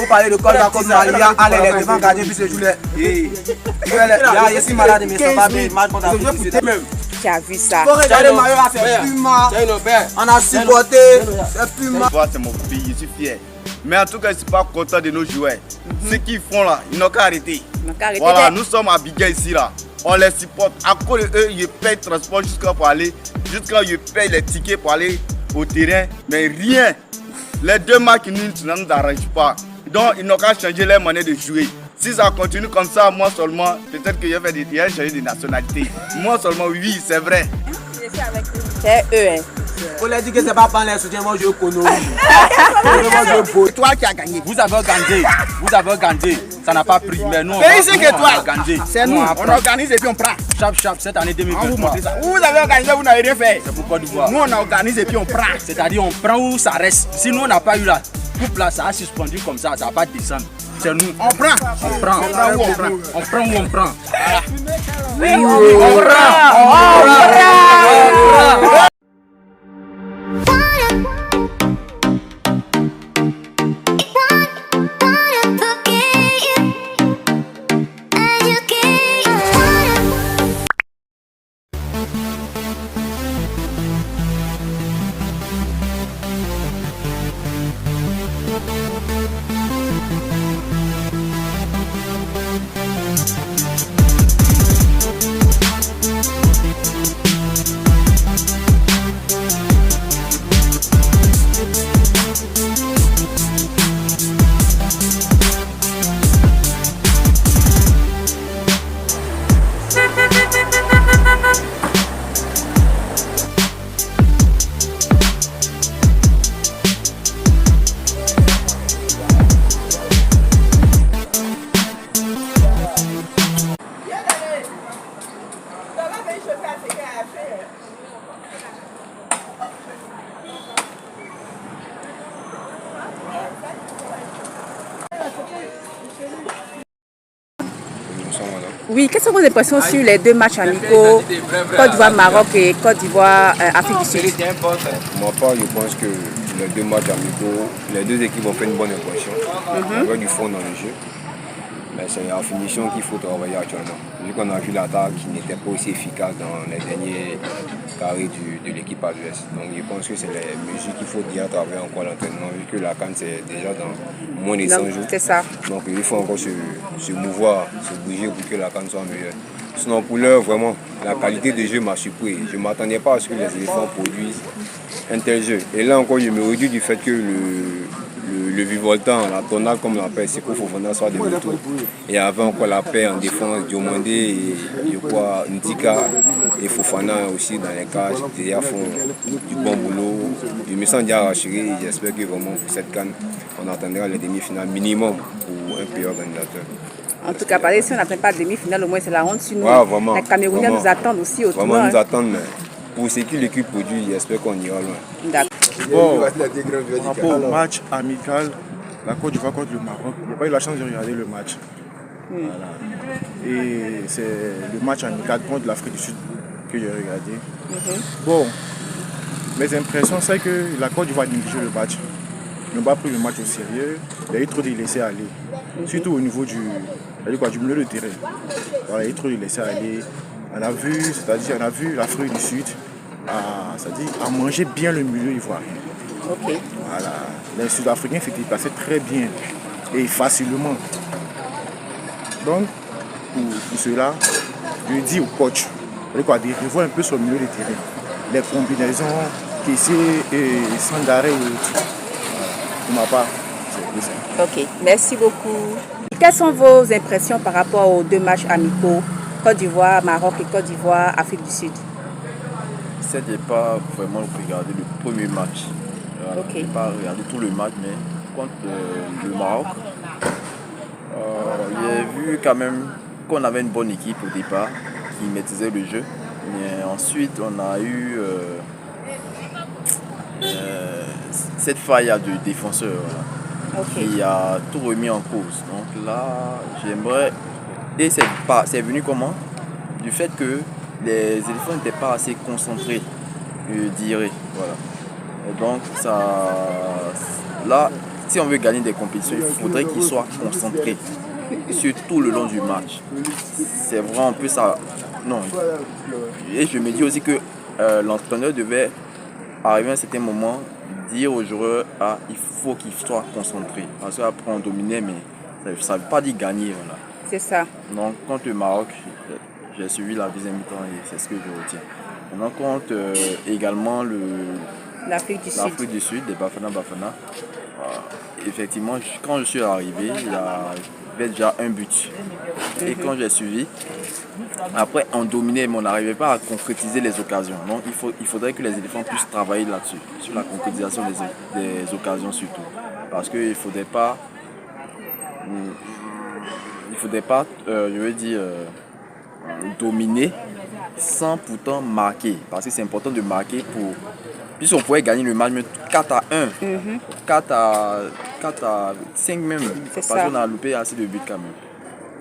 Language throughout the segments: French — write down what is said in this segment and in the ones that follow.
Pour parler de Côte d'Ivoire comme Malia, allez les devant gardien puis c'est jouer. Il y a ici malade mais ça va bien match contre l'Afrique. Tu as vu ça? On a supporté, c'est plus mal. C'est mon pays, je suis fier. Mais en tout cas, je ne suis pas content de nos joueurs. Ce qu'ils font là, ils n'ont qu'à arrêter. Voilà, nous sommes à Abidjan ici là. On les supporte. À cause de eux, ils payent le transport jusqu'à ils payent les tickets pour aller au terrain. Mais rien. Les deux matchs ne nous arrangent pas. Donc, ils n'ont qu'à changer leur manière de jouer. Si ça continue comme ça, moi seulement, peut-être que je vais changer de nationalité. Moi seulement, oui, c'est vrai. C'est eux. Hein. On leur dit que c'est pas par les soutiens, moi je connais. C'est toi qui as gagné. Vous avez gagné. Ça n'a pas pris, mais nous on a gagné. C'est nous, on organise et puis on prend. Chap, cette année 2023. Vous avez organisé, vous n'avez rien fait. C'est pour Côte d'Ivoire. Nous on organise et puis on prend. C'est-à-dire on prend où ça reste. Si nous on n'a pas eu la coupe là, ça a suspendu comme ça, ça va pas descendre. C'est nous. On prend. On prend où on prend. On prend où on prend. Oui, on prend. Oui, quelles sont vos impressions sur les deux matchs amicaux, Côte d'Ivoire-Maroc et Côte d'Ivoire-Afrique du Sud? Moi, je pense que les deux matchs amicaux, les deux équipes ont fait une bonne impression. Il y a du fond dans le jeu. Mais c'est la finition qu'il faut travailler actuellement. Vu qu'on a vu l'attaque qui n'était pas aussi efficace dans les derniers carrés de l'équipe adverse. Donc je pense que c'est les mesures qu'il faut bien travailler encore à l'entraînement, vu que la CAN c'est déjà dans moins de 100 jours. C'est ça. Donc il faut encore se mouvoir, se bouger pour que la CAN soit meilleure. Sinon pour l'heure, vraiment, la qualité de jeu m'a surpris. Je ne m'attendais pas à ce que les éléphants produisent un tel jeu. Et là encore, je me réjouis du fait que le vivoltant, la tonale comme on l'appelle, c'est pour Fofana soit de retour. Et avant encore la paix en défense, Diomandé et Ndika et Fofana aussi dans les cages, déjà font du bon boulot. Je me sens déjà rassuré et j'espère que vraiment pour cette CAN, on attendra les demi-finales minimum pour un pays organisateur. En tout cas, si on n'atteint pas de demi-finale, au moins c'est la honte sur nous. Ouais, vraiment, les Camerounais nous attendent aussi au tournoi. Vraiment nous attendent, mais pour ce que l'équipe produit, j'espère qu'on ira loin. D'accord. Bon, par rapport au match amical, la Côte d'Ivoire contre le Maroc, j'ai pas eu la chance de regarder le match. Voilà. Et c'est le match amical contre l'Afrique du Sud que j'ai regardé. Bon, mes impressions, c'est que la Côte d'Ivoire a négligé le match. Ils n'ont pas pris le match au sérieux. Il y a eu trop de laisser aller. Surtout au niveau du milieu de terrain. Voilà, il y a eu trop de laisser aller. On a vu l'Afrique du Sud à manger bien le milieu ivoirien. Ok. Voilà. Les Sud-Africains s'étaient passés très bien et facilement. Donc, pour cela, je dis au coach de revoir un peu sur le milieu de terrain. Les combinaisons, Kessé et Sangaré. Pour ma part, c'est ça. Ok, merci beaucoup. Quelles sont vos impressions par rapport aux deux matchs amicaux, Côte d'Ivoire, Maroc et Côte d'Ivoire, Afrique du Sud? Je n'ai pas vraiment regardé le premier match. Je n'ai pas regardé tout le match, mais contre le Maroc, j'ai vu quand même qu'on avait une bonne équipe au départ qui maîtrisait le jeu. Mais ensuite, on a eu cette faille de défenseur qui a tout remis en cause. Donc là, j'aimerais... Et c'est venu comment? Du fait que les éléphants n'étaient pas assez concentrés, je dirais. Voilà. Et donc, si on veut gagner des compétitions, il faudrait qu'ils soient concentrés sur tout le long du match. C'est vraiment un peu ça. Non. Et je me dis aussi que l'entraîneur devait arriver à un certain moment, dire aux joueurs, il faut qu'ils soient concentrés. Parce qu'après on dominait, mais ça ne veut pas dire gagner. Voilà. C'est ça. Donc contre le Maroc, j'ai suivi la deuxième mi-temps et c'est ce que je retiens. Maintenant contre également l'Afrique du Sud, des Bafana. Effectivement, quand je suis arrivé, il y avait déjà un but. Et quand j'ai suivi, après on dominait, mais on n'arrivait pas à concrétiser les occasions. Donc il faudrait que les éléphants puissent travailler là-dessus, sur la concrétisation des occasions surtout. Parce qu'il ne faudrait pas, je veux dire, dominer sans pourtant marquer. Parce que c'est important de marquer puisqu'on pouvait gagner le match 4 à 1, 4 à 5 même, parce qu'on a loupé assez de buts quand même.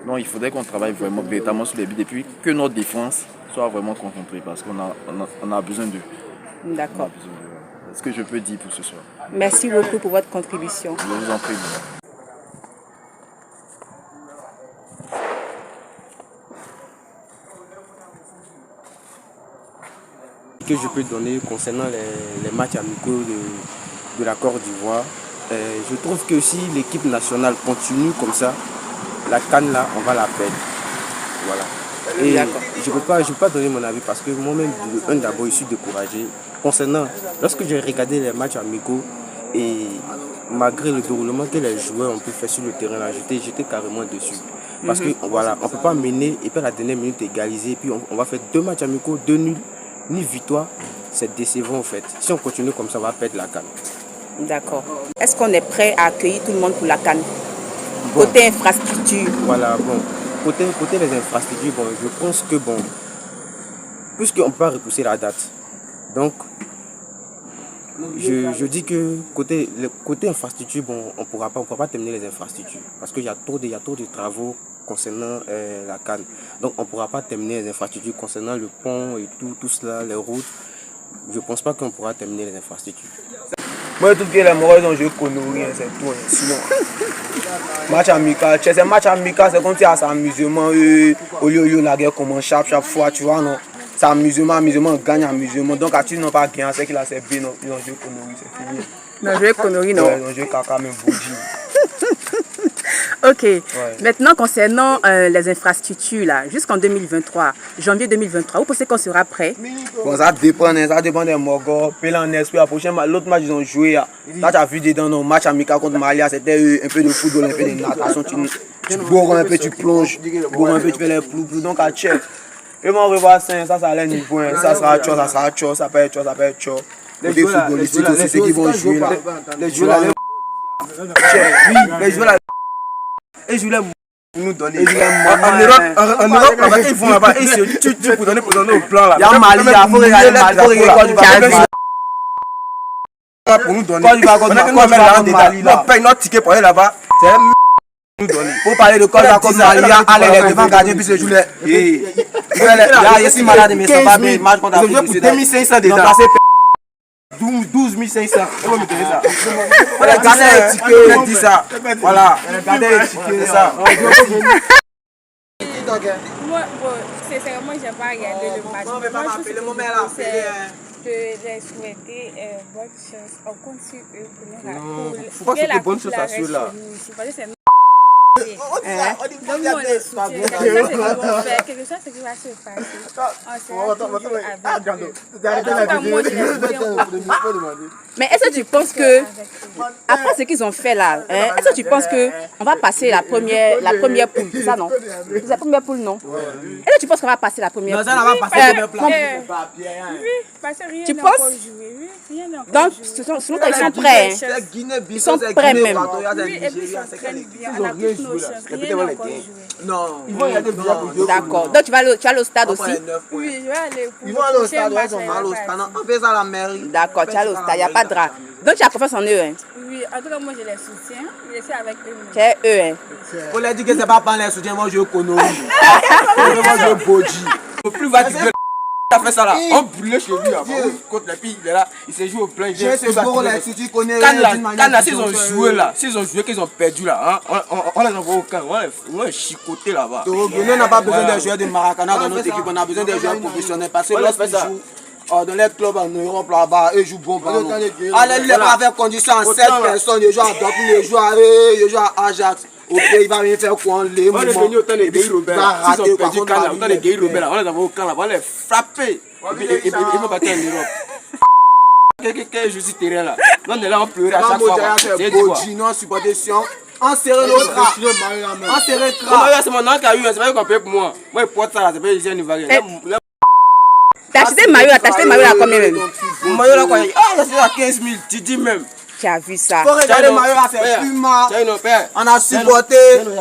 Donc il faudrait qu'on travaille vraiment véritablement sur les buts et puis que notre défense soit vraiment concentrée parce qu'on a besoin d'eux. D'accord. C'est ce que je peux dire pour ce soir. Merci beaucoup pour votre contribution. Je vous en prie. Que je peux donner concernant les matchs amicaux de la Côte d'Ivoire. Je trouve que si l'équipe nationale continue comme ça, la CAN là, on va la perdre. Voilà. Et je peux pas donner mon avis parce que moi-même, d'abord, je suis découragé. Concernant, lorsque j'ai regardé les matchs amicaux et malgré le déroulement que les joueurs ont pu faire sur le terrain là, j'étais carrément dessus. Parce que voilà, on ne peut pas mener et puis à la dernière minute égaliser et puis on va faire 2 matchs amicaux, 2 nuls. Ni victoire, c'est décevant en fait. Si on continue comme ça, on va perdre la CAN. D'accord. Est-ce qu'on est prêt à accueillir tout le monde pour la CAN? Côté infrastructure. Voilà, bon. Côté les infrastructures, bon, je pense que bon, puisqu'on ne peut pas repousser la date, donc je dis que côté infrastructure, bon, on ne pourra pas terminer les infrastructures parce qu'il y a trop de travaux concernant la CAN. Donc on ne pourra pas terminer les infrastructures concernant le pont et tout cela, les routes. Je ne pense pas qu'on pourra terminer les infrastructures. Moi, je trouve que les Marocains ont joué conneries, c'est tout. Sinon, match amical, c'est un match amical, c'est comme si c'est amusement. Au lieu la guerre commence chaque fois, tu vois, non. C'est amusement, gagne amusement. Donc, quand ils n'ont pas gagné, c'est qu'il a fait bien, ils ont joué conneries, c'est fini. Ils ont joué conneries, non? Ils ont joué caca, même bougie. Ok. Ouais. Maintenant, concernant les infrastructures, là, jusqu'en 2023, janvier 2023, vous pensez qu'on sera prêt? Bon, ça dépend des Mogos. Puis là, en esprit, l'autre match, ils ont joué. Là, tu as vu dans nos matchs amicaux contre Malia, c'était un peu de football, un peu de natation. Tu bourres un peu, tu plonges. Bourres un peu, tu fais les plou-plou. Donc, à check. Et moi, on va voir ça allait niveau. Ça sera tchor, ça peut être tchor. Les footballistiques aussi, ceux qui vont jouer là. Les joueurs là. Oui, les joueurs là. Et je voulais nous donner. En Europe, ils font là-bas. Et se tuent pour donner au plan là. Il y a Mali, il faut regarder Mali. Pour nous donner. Quand il va contre Mali, on paye notre ticket pour aller là-bas. C'est nous donner. Pour parler de Côte d'Ivoire contre Mali, allez, les devant gardiens, puis se jouer. Il y a ici malade, mais ça va bien. Match contre Afrique du Sud. 2500 déjà. 12 500. On va me donner ça. Regardez les tickets, on dit ça. Voilà. Regardez les tickets, c'est ça. Moi, sincèrement, je n'ai pas regardé le match. Non, mais pas m'appeler le moment là. Je les souhaiter bonne chance. On compte sur eux pour nous. Non, il ne faut pas souhaiter bonne chance à ceux-là. Donc, on les soutient. Quelque chose qui va se passer. On sera toujours avec eux. Mais est-ce que tu penses que, après ce qu'ils ont fait là, est-ce que tu penses qu'on va passer la première poule? C'est ça, non? C'est la première poule, non? Est-ce que tu penses qu'on va passer la première poule? Non, ça va passer la première poule. Oui, parce que rien tu n'a penses? encore joué. Oui, rien n'a encore Donc, selon toi, ils sont prêts. Ils sont prêts même. Oui, et puis ils s'entraînent bien. On a toutes nos chances. Rien n'a encore joué. Non, ils vont y aller déjà pour jouer. D'accord. Donc, tu vas aller au stade aussi? Oui, je vais aller. Ils vont aller au stade, ils ont mal au stade. On fait ça à la mairie. D'accord, tu vas aller au stade, il n'y a pas de drap. Donc, tu as confiance en eux, hein? Oui, en tout cas, moi je les soutiens. Je suis avec eux. C'est eux, hein? Faut leur dire que c'est pas les soutiens, moi je connais. Moi je body. Plus va dire a fait ça là, on brûlait chez lui avant, contre les filles, il est là, il s'est joué au plein. Quand là, s'ils ont joué là, s'ils ont joué, qu'ils ont perdu là, hein, on les envoie au camp, on les chicoter là-bas. Nous n'a pas besoin des joueurs de Maracana dans notre équipe, on a besoin des joueurs professionnels parce que lorsqu'ils jouent dans les clubs en Europe là-bas, ils jouent bon ballon. Allez, les pas avec condition en 7 personnes, ils jouent à Dortmund, ils jouent à Ajax. Ok, il va venir faire quoi les on est venu autant de Guy Robert là. S'ils ont perdu Cannes là, autant de Guy Robert là, on les envoie au camp là, on les frapper. Ils vont battre en Europe. Quel jeu sur terrain là. On est là, on pleurait à chaque fois. C'est quoi? Non, supportation. Enserrer l'autre. Enserrer le crâne. C'est mon nom qui a eu, c'est pas qu'on paye pour moi. Moi, je porte ça là, c'est pas les gens qui vont. T'as acheté maillot là combien même? Mon maillot là quoi? Ah, là c'est à 15 000, tu dis même. Tu as vu ça? Faut regarder le maillot là, c'est Puma. On a supporté,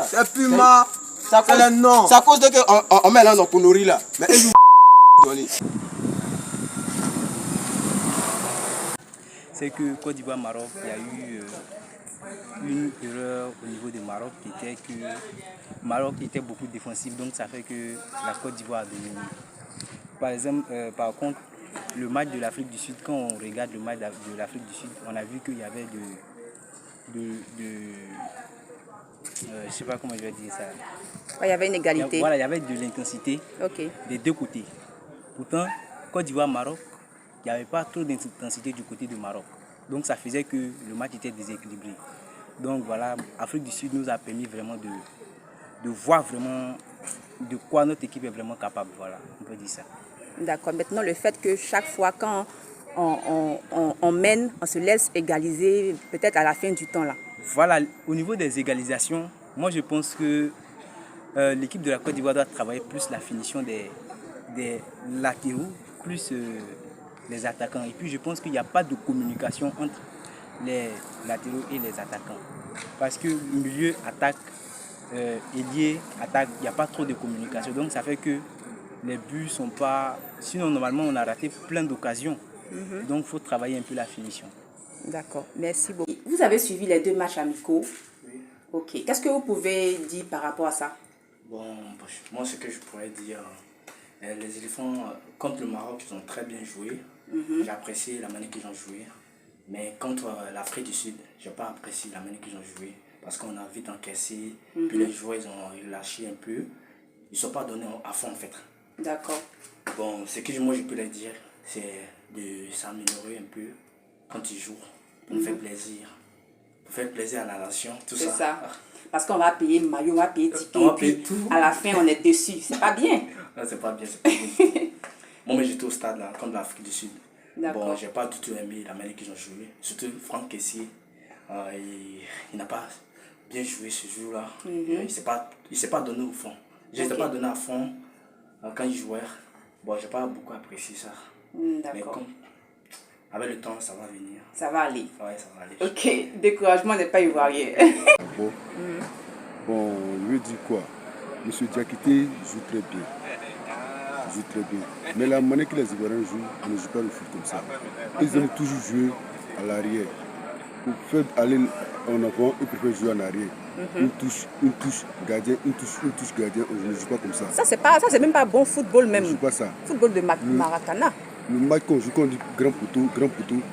c'est Puma. C'est le nom. C'est à cause de qu'on met là dans Konori là. Mais ils jouent. C'est que Côte d'Ivoire-Maroc, il y a eu une erreur au niveau du Maroc qui était que le Maroc était beaucoup défensif, donc ça fait que la Côte d'Ivoire a dominé. Par exemple, par contre, le match de l'Afrique du Sud, quand on regarde le match de l'Afrique du Sud, on a vu qu'il y avait je sais pas comment je vais dire ça. Il y avait une égalité. Voilà, il y avait de l'intensité des deux côtés. Pourtant, Côte d'Ivoire-Maroc, il n'y avait pas trop d'intensité du côté du Maroc. Donc ça faisait que le match était déséquilibré. Donc voilà, l'Afrique du Sud nous a permis vraiment de voir vraiment de quoi notre équipe est vraiment capable. Voilà, on peut dire ça. D'accord. Maintenant, le fait que chaque fois quand on mène, on se laisse égaliser peut-être à la fin du temps là. Voilà, au niveau des égalisations, moi je pense que l'équipe de la Côte d'Ivoire doit travailler plus la finition des latéraux, plus les attaquants. Et puis je pense qu'il n'y a pas de communication entre les latéraux et les attaquants. Parce que milieu, attaque, ailier, attaque, il n'y a pas trop de communication. Donc ça fait que les buts ne sont pas... Sinon normalement on a raté plein d'occasions. Donc il faut travailler un peu la finition. D'accord, merci beaucoup. Vous avez suivi les 2 matchs amicaux. Oui. Ok. Qu'est-ce que vous pouvez dire par rapport à ça? Bon, moi ce que je pourrais dire, les éléphants contre le Maroc, ils ont très bien joué. J'ai apprécié la manière qu'ils ont joué. Mais contre l'Afrique du Sud, je n'ai pas apprécié la manière qu'ils ont joué. Parce qu'on a vite encaissé, puis les joueurs ils ont lâché un peu. Ils ne sont pas donnés à fond en fait. D'accord. Bon, ce que moi je peux leur dire, c'est de s'améliorer un peu quand ils jouent, pour nous faire plaisir. Pour faire plaisir à la nation, tout ça. C'est ça. Parce qu'on va payer maillot, on va payer ticket, et puis à la fin on est déçu. C'est pas bien. Non, c'est pas bien, c'est pas bien. Moi, mais j'étais au stade là, contre l'Afrique du Sud. Bon, j'ai pas du tout aimé la manière qu'ils ont joué. Surtout Franck Kessié, il n'a pas bien joué ce jour-là. Il s'est pas donné au fond. Je ne s'est pas donné à fond quand il jouait. Bon, j'ai pas beaucoup apprécié ça. Mais comme, avec le temps, ça va venir. Ça va aller. Ouais, ça va aller. Ok, découragement n'est pas ivoirien. Bon, je veux dire quoi? Monsieur Diakité joue très bien. Mais la manière que les Ivoiriens jouent, on ne joue pas le foot comme ça. Ils aiment toujours jouer à l'arrière. Pour faire aller en avant, ils préfèrent jouer en arrière. Une touche, gardien, une touche, gardien. On ne joue pas comme ça. Ça, c'est même pas bon football même. On ne joue pas ça. Football de Maracana. Le match qu'on joue, quand on dit grand poteau,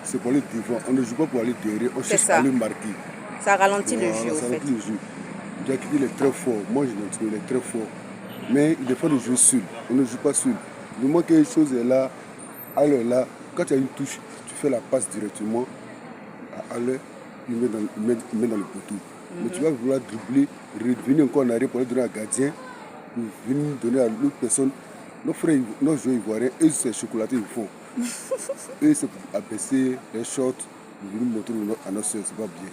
c'est pour aller devant. On ne joue pas pour aller derrière, on cherche à aller marquer. Ça ralentit le jeu, ça ralentit le jeu. Diakité, il est très fort. Moi, je l'ai trouvé, il est très fort. Mais il faut le jouer seul. On ne joue pas seul. Du moment que quelque chose est là, alors là, quand tu as une touche, tu fais la passe directement à l'heure, il met dans le poteau. Mais tu vas vouloir dribbler, revenir encore en arrière pour aller donner à gardien, pour venir donner à l'autre personne. Nos frères, nos joueurs ivoiriens, eux, c'est chocolaté, ils font. Eux, c'est pour abaisser les shorts, pour venir montrer à nos soeurs, c'est pas bien.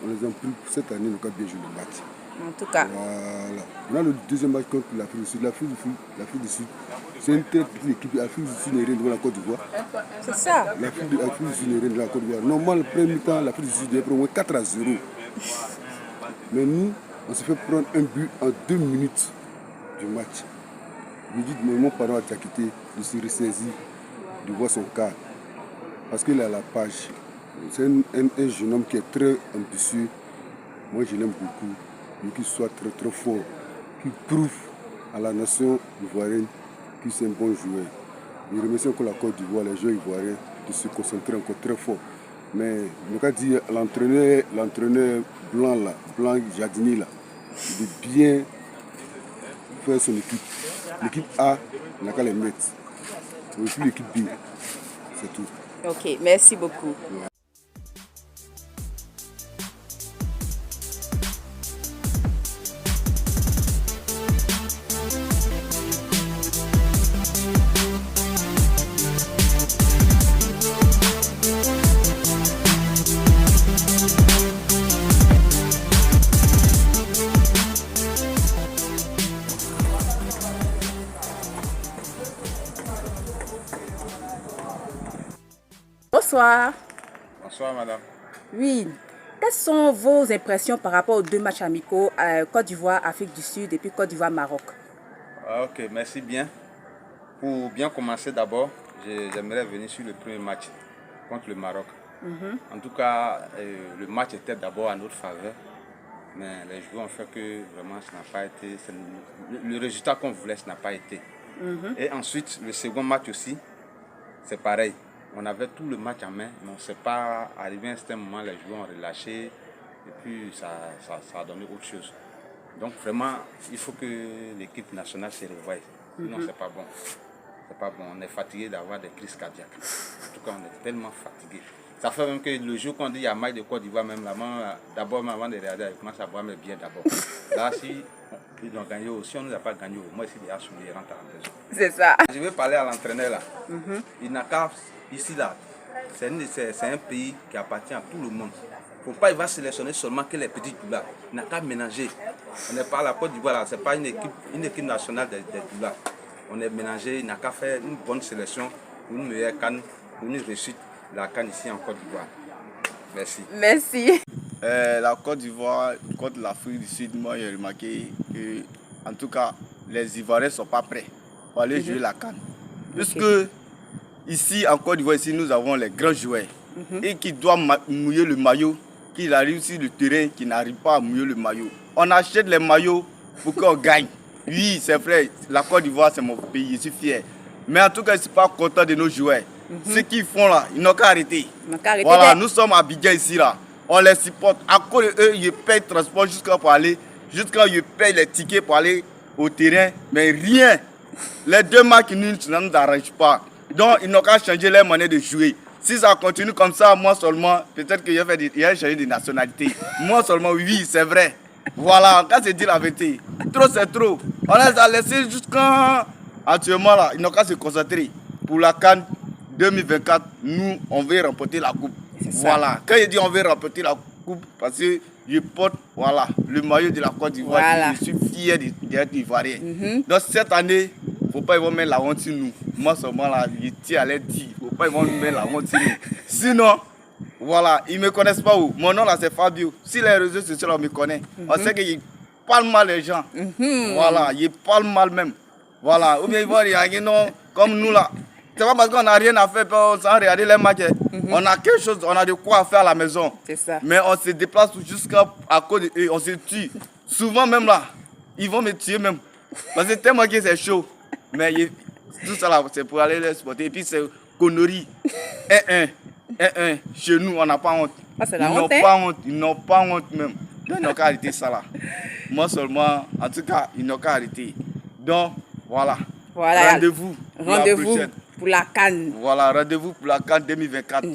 On les a pris cette année, on a bien joué le match. En tout cas. Voilà. On a le deuxième match contre l'Afrique du Sud. L'Afrique du Sud, c'est une très petite équipe. L'Afrique du Sud n'est rien devant la Côte d'Ivoire. C'est ça. L'Afrique du Sud n'est rien devant la Côte d'Ivoire. Normalement, le premier temps, l'Afrique du Sud est au moins 4-0. Mais nous, on s'est fait prendre un but en 2 minutes du match. Je dis que mon parent a Diakité, je suis ressaisi de voir son cas. Parce qu'il est à la page. C'est un jeune homme qui est très ambitieux. Moi, je l'aime beaucoup. Qu'il soit très très fort, qu'il prouve à la nation ivoirienne qu'il c'est un bon joueur. Je remercie encore la Côte d'Ivoire, les joueurs ivoiriens, de se concentrer encore très fort. Mais je veux dire, l'entraîneur blanc là, blanc Jardini là, de bien faire son équipe. L'équipe A, on n'a qu'à les mettre. Et puis l'équipe B, c'est tout. Ok, merci beaucoup. Bonsoir. Bonsoir, madame. Oui. Quelles sont vos impressions par rapport aux 2 matchs amicaux, Côte d'Ivoire, Afrique du Sud et puis Côte d'Ivoire, Maroc? Ok, merci bien. Pour bien commencer d'abord, j'aimerais venir sur le premier match contre le Maroc. En tout cas, le match était d'abord à notre faveur, mais les joueurs ont fait que vraiment ça n'a pas été, le résultat qu'on voulait, ça n'a pas été. Et ensuite, le second match aussi, c'est pareil. On avait tout le match en main, mais on ne s'est pas arrivé à un certain moment, les joueurs ont relâché et puis ça a donné autre chose. Donc vraiment, il faut que l'équipe nationale se revoie. Sinon, c'est pas bon. C'est pas bon. On est fatigué d'avoir des crises cardiaques. En tout cas, on est tellement fatigué. Ça fait même que le jour qu'on dit qu'il y a match de Côte d'Ivoire, même là, d'abord, avant de regarder, je commence à boire mes biens d'abord. Là, si ils ont gagné, si on ne nous a pas gagné, moi, ici, les H, je rentre à la maison. C'est ça. Je vais parler à l'entraîneur là. Il n'a qu'à, ici là, c'est un pays qui appartient à tout le monde. Il ne faut pas il va sélectionner seulement que les petits Toulas. Il n'a qu'à ménager. On n'est pas à la Côte d'Ivoire, ce n'est pas une équipe nationale des Toulas. On est mélangé, il n'a qu'à faire une bonne sélection pour une meilleure canne, pour une réussite de la canne ici en Côte d'Ivoire. Merci. Merci. La Côte d'Ivoire contre l'Afrique du Sud, moi j'ai remarqué que, en tout cas, les Ivoiriens ne sont pas prêts pour aller jouer la canne. Puisque ici, en Côte d'Ivoire, ici, nous avons les grands joueurs et qui doivent mouiller le maillot, qui arrivent sur le terrain, qui n'arrivent pas à mouiller le maillot. On achète les maillots pour qu'on gagne. Oui, c'est vrai, la Côte d'Ivoire, c'est mon pays, je suis fier. Mais en tout cas, je ne suis pas content de nos joueurs. Ce qu'ils font là, ils n'ont qu'à arrêter. Voilà, nous sommes à Abidjan ici là. On les supporte. À cause d'eux, ils payent le transport jusqu'à ils payent les tickets pour aller au terrain. Mais rien. Les 2 matchs qui nous arrangent pas. Donc, ils n'ont qu'à changer leur manière de jouer. Si ça continue comme ça, moi seulement, peut-être qu'il y a changé de nationalité. Moi seulement, oui, c'est vrai. Voilà, quand c'est dit la vérité. Trop, c'est trop. On les a laissés jusqu'à actuellement là. Ils n'ont qu'à se concentrer. Pour la CAN 2024, nous, on veut remporter la coupe. Voilà. Quand je dis on veut remporter la coupe, parce que je porte le maillot de la Côte d'Ivoire. Voilà. Je suis fier d'être Ivoirien. Donc cette année, il ne faut pas mettre la honte sur nous. Moi seulement là, je tiens à leur dire, il ne faut pas mettre la honte sur nous. Sinon, voilà, ils ne me connaissent pas où. Mon nom là c'est Fabio. Si les réseaux sociaux on me connaît, on sait qu'ils parlent mal les gens. Voilà, ils parlent mal même. Voilà, ou bien ils vont regarder non, comme nous là. C'est pas parce qu'on n'a rien à faire sans regarder les matchs. On a quelque chose, on a de quoi faire à la maison. C'est ça. Mais on se déplace jusqu'à cause de eux, on se tue. Souvent même là, ils vont me tuer même. Parce que tellement que c'est chaud. Mais tout ça là, c'est pour aller les supporter. Et puis c'est connerie. 1-1. Chez nous, on n'a pas honte. Ah, c'est la honte, hein? Pas honte. Ils n'ont pas honte même. Donc, ils n'ont qu'à arrêter ça là. Moi seulement, en tout cas, ils n'ont qu'à arrêter. Donc, voilà. Rendez-vous. Rendez-vous pour la CAN. Voilà, rendez-vous pour la CAN 2024.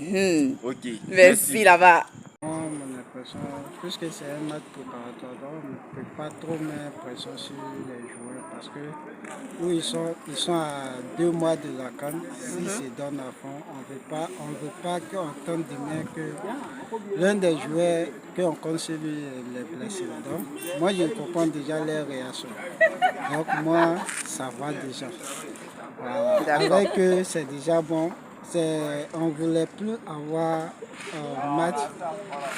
Ok. Merci là-bas. Mon impression, puisque c'est un match préparatoire, donc on ne peut pas trop mettre pression sur les joueurs parce que où ils sont à 2 mois de la CAN. S'ils se donnent à fond, on ne veut pas qu'on entende demain que l'un des joueurs qu'on compte sur lui est blessé. Donc, moi je comprends déjà les réactions. Donc moi, ça va déjà. Voilà. Avec eux, c'est déjà bon. On ne voulait plus avoir un match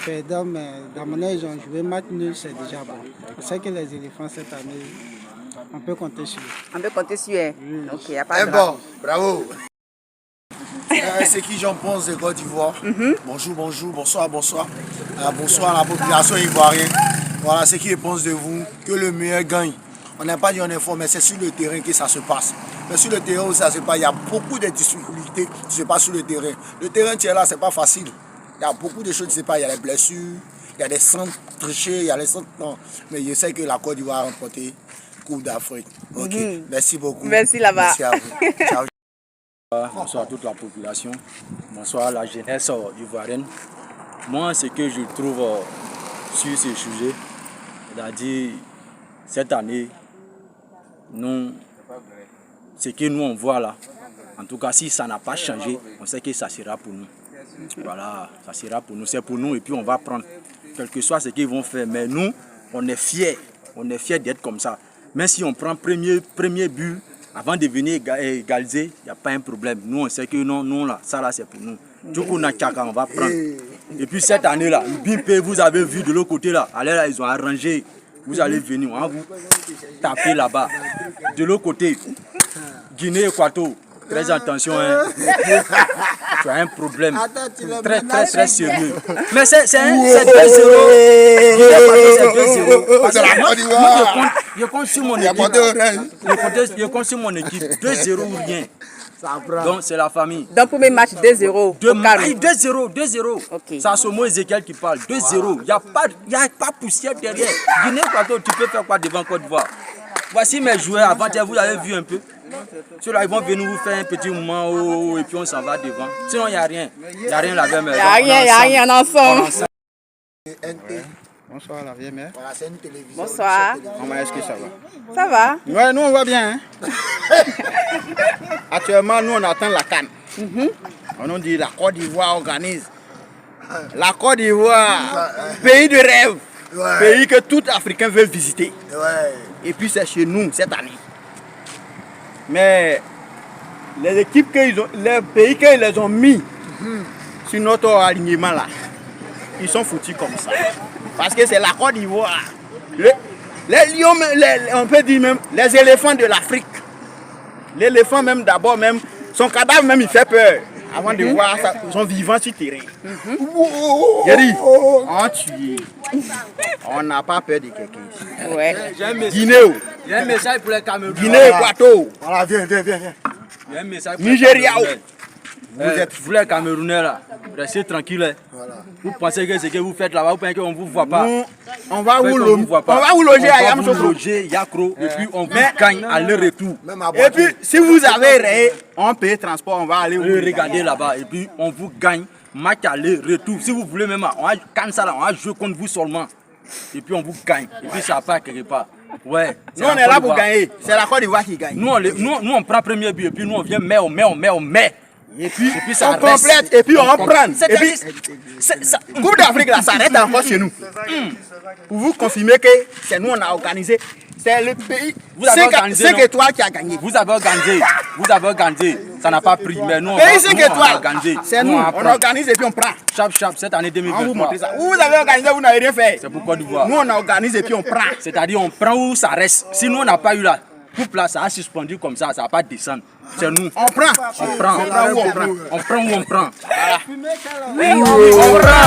perdant, mais dans mon âge, ils ont joué match nul, c'est déjà bon. Je sais que les éléphants cette année, on peut compter sur eux. On peut compter sur eux. Ok, il n'y a pas de bon, bravo. C'est qui j'en pense de Côte d'Ivoire. Bonjour, bonsoir. Bonsoir à la population ivoirienne. Voilà ce qui pense de vous, que le meilleur gagne. On n'a pas dit on est fort, mais c'est sur le terrain que ça se passe. Mais sur le terrain où ça se passe, il y a beaucoup de difficultés qui se passent sur le terrain. Le terrain, tu es là, c'est pas facile. Il y a beaucoup de choses qui se passent. Il y a les blessures, il y a des centres trichés, il y a les centres... Non. Mais je sais que la Côte d'Ivoire a remporté Coupe d'Afrique. Ok, merci beaucoup. Merci là-bas. Merci à vous. Ciao. Bonsoir à toute la population, bonsoir à la jeunesse ivoirienne. Moi, ce que je trouve sur ce sujet, c'est-à-dire cette année, ce que nous on voit là, en tout cas si ça n'a pas changé, on sait que ça sera pour nous. Voilà, ça sera pour nous, c'est pour nous et puis on va prendre, quel que soit ce qu'ils vont faire. Mais nous, on est fiers d'être comme ça. Même si on prend premier but, avant de venir égaliser, il n'y a pas un problème. Nous, on sait que non, là, ça là, c'est pour nous. Du coup, on va prendre. Et puis cette année-là, Bimpe, vous avez vu de l'autre côté là, allez là, ils ont arrangé. Vous allez venir, on va vous taper là-bas. De l'autre côté, Guinée-Équateur, très attention, hein. Tu as un problème très sérieux. Mais c'est 2-0. Je compte sur mon équipe. Je compte sur mon équipe. 2-0 ou rien. Donc c'est la famille. Dans le premier match, 2-0. 2-0. Okay. C'est Asomo Ezekiel qui parle. 2-0. Il n'y a pas poussière derrière. Guinée-Équateur, tu peux faire quoi devant Côte d'Ivoire? Voici mes joueurs. Avant-hier, vous avez vu un peu. Ceux-là, ils vont venir vous faire un petit moment et puis on s'en va devant. Sinon, il n'y a rien. Il n'y a rien là-bas. Il n'y a rien ensemble. Bonsoir la vieille mère. Voilà, c'est une télévision. Bonsoir. Maman, est-ce que ça va? Ça va? Ouais, nous on va bien. Hein? Actuellement, nous on attend la CAN. On nous dit la Côte d'Ivoire organise. La Côte d'Ivoire, pays de rêve. Ouais. Pays que tout Africain veut visiter. Ouais. Et puis c'est chez nous cette année. Mais les équipes les pays qu'ils les ont mis sur notre alignement là, ils sont foutus comme ça. Parce que c'est la Côte d'Ivoire. Les lions, on peut dire même les éléphants de l'Afrique. L'éléphant même d'abord, même son cadavre même il fait peur. Avant de voir ça, ils sont vivants sur le terrain. J'ai dit, on tue. On n'a pas peur de quelqu'un ici. Ouais. Guinée. J'ai un message pour les Camerounais. Guinée-Équateur. Voilà, viens. J'ai un message pour Nigeria. Vous les Camerounais là, restez tranquilles. Voilà. Vous pensez que ce que vous faites là-bas, vous pensez qu'on ne vous voit pas? On va vous loger à Yamoussoukro. Yakro, et puis on vous gagne à leur retour. Et puis si vous avez rayé, on paye transport, on va aller vous regarder là-bas. Et puis on vous gagne, match aller, retour. Si vous voulez même, on va jouer contre vous seulement. Et puis on vous gagne. Et puis ça part quelque part. Ouais. Nous on est là pour gagner. C'est la Côte d'Ivoire qui gagne. Nous on prend premier but et puis nous on vient on met. Et puis ça on complète et puis on prend. Et puis Coupe d'Afrique là s'arrête encore chez nous. Pour vous confirmer que c'est nous on a organisé. C'est le pays. C'est que toi qui as gagné. Vous avez organisé. Ça n'a pas pris. Mais nous on a organisé. C'est nous. On organise et puis on prend. Chap cette année 2023. On vous montre ça. Vous avez organisé, vous n'avez rien fait. C'est pour Côte d'Ivoire. Nous on a organisé et puis on prend. C'est-à-dire on prend où ça reste. Si nous on n'a pas eu là. Coupe là, ça a suspendu comme ça va pas descendre. C'est nous. On prend. On prend où on prend. On prend où on prend. Oui, on prend.